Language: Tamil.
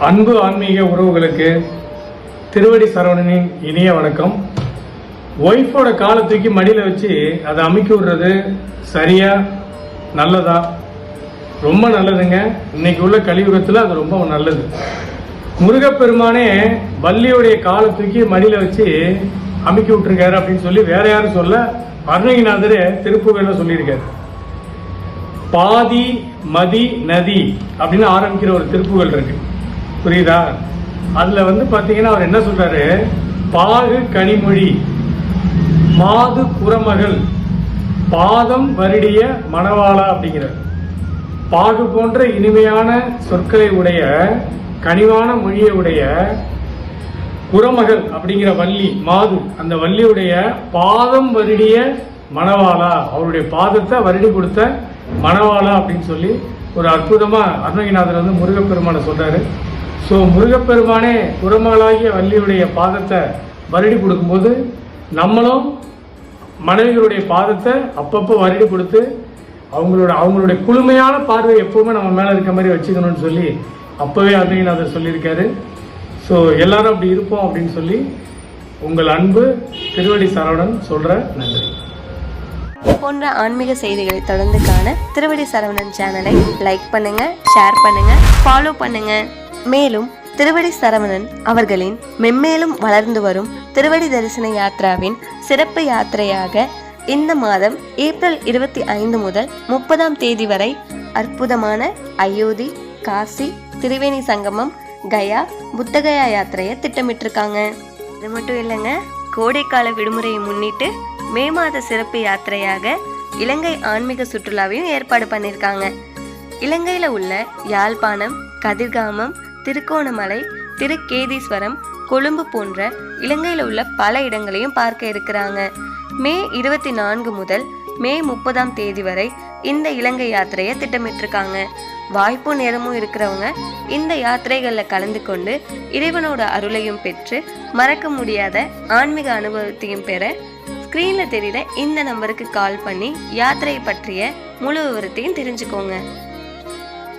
அன்பு ஆன்மீக உறவுகளுக்கு திருவடி சரவணனின் இனிய வணக்கம். ஒய்ஃபோட காலை தூக்கி மடியில் வச்சு அதை அமுக்கி விடுறது சரியா நல்லதா? ரொம்ப நல்லதுங்க. இன்னைக்கு உள்ள கலியுகத்தில் அது ரொம்ப நல்லது. முருகப்பெருமானே வள்ளியுடைய காலை தூக்கி மடியில் வச்சு அமுக்கி விட்டுருக்காரு அப்படின்னு சொல்லி வேற யாரும் சொல்ல, அருணகிரிநாதரே திருப்புகழ்ல சொல்லியிருக்காரு. பாதி மதி நதி அப்படின்னு ஆரம்பிக்கிற ஒரு திருப்புகழ் இருக்கு, புரியுதா? அதுல பாத்தீங்கன்னா அவர் என்ன சொல்றாரு, பாகு கனிமொழி மாது புறமகள் பாதம் வருடிய மணவாளா அப்படிங்கிறார். பாகு போன்ற இனிமையான சொற்களை உடைய கனிவான மொழியை உடைய புறமகள் அப்படிங்கிற வள்ளி மாது, அந்த வள்ளியுடைய பாதம் வருடிய மணவாளா, அவருடைய பாதத்தை வருடி கொடுத்த மணவாளா அப்படின்னு சொல்லி ஒரு அற்புதமா அருணகிரிநாதர் முருகப்பெருமானை சொல்றாரு. ஸோ முருகப்பெருமானே புறமகளாகிய வள்ளியுடைய பாதத்தை வருடி கொடுக்கும்போது நம்மளும் மனைவிகளுடைய பாதத்தை அப்பப்போ வருடி கொடுத்து அவங்களுடைய குளுமையான பார்வை எப்பவுமே நம்ம மேலே இருக்க மாதிரி வச்சுக்கணும்னு சொல்லி அப்போவே அருணகிரிநாதர் சொல்லியிருக்காரு. ஸோ எல்லாரும் அப்படி இருப்போம் அப்படின்னு சொல்லி உங்கள் அன்பு திருவடி சரவணன் சொல்ற. நன்றி. போன்ற ஆன்மீக செய்திகளை தொடர்ந்து காண திருவடி சரவணன் சேனலை லைக் பண்ணுங்க, ஷேர் பண்ணுங்க, ஃபாலோ பண்ணுங்க. மேலும் திருவடி சரவணன் அவர்களின் மென்மேலும் வளர்ந்து வரும் திருவடி தரிசன யாத்ராவின் சிறப்பு யாத்திரையாக இந்த மாதம் ஏப்ரல் 25 முதல் 30ஆம் தேதி வரை அற்புதமான அயோத்தி, காசி, திரிவேணி சங்கமம், கயா, புத்தகயா யாத்திரையை திட்டமிட்டிருக்காங்க. இது மட்டும் இல்லைங்க, கோடைக்கால விடுமுறையை முன்னிட்டு மே மாத சிறப்பு யாத்திரையாக இலங்கை ஆன்மீக சுற்றுலாவையும் ஏற்பாடு பண்ணியிருக்காங்க. இலங்கையில் உள்ள யாழ்ப்பாணம், கதிர்காமம், திருக்கோணமலை, திருக்கேதீஸ்வரம், கொழும்பு போன்ற இலங்கையில் உள்ள பல இடங்களையும் பார்க்க இருக்கிறாங்க. மே 24 முதல் மே 30ஆம் தேதி வரை இந்த இலங்கை யாத்திரையை திட்டமிட்டிருக்காங்க. வாய்ப்பு நேரமும் இருக்கிறவங்க இந்த யாத்திரைகளில் கலந்து கொண்டு இறைவனோட அருளையும் பெற்று மறக்க முடியாத ஆன்மீக அனுபவத்தையும் பெற ஸ்க்ரீனில் தெரிகிற இந்த நம்பருக்கு கால் பண்ணி யாத்திரையை பற்றிய முழு விவரத்தையும் தெரிஞ்சுக்கோங்க.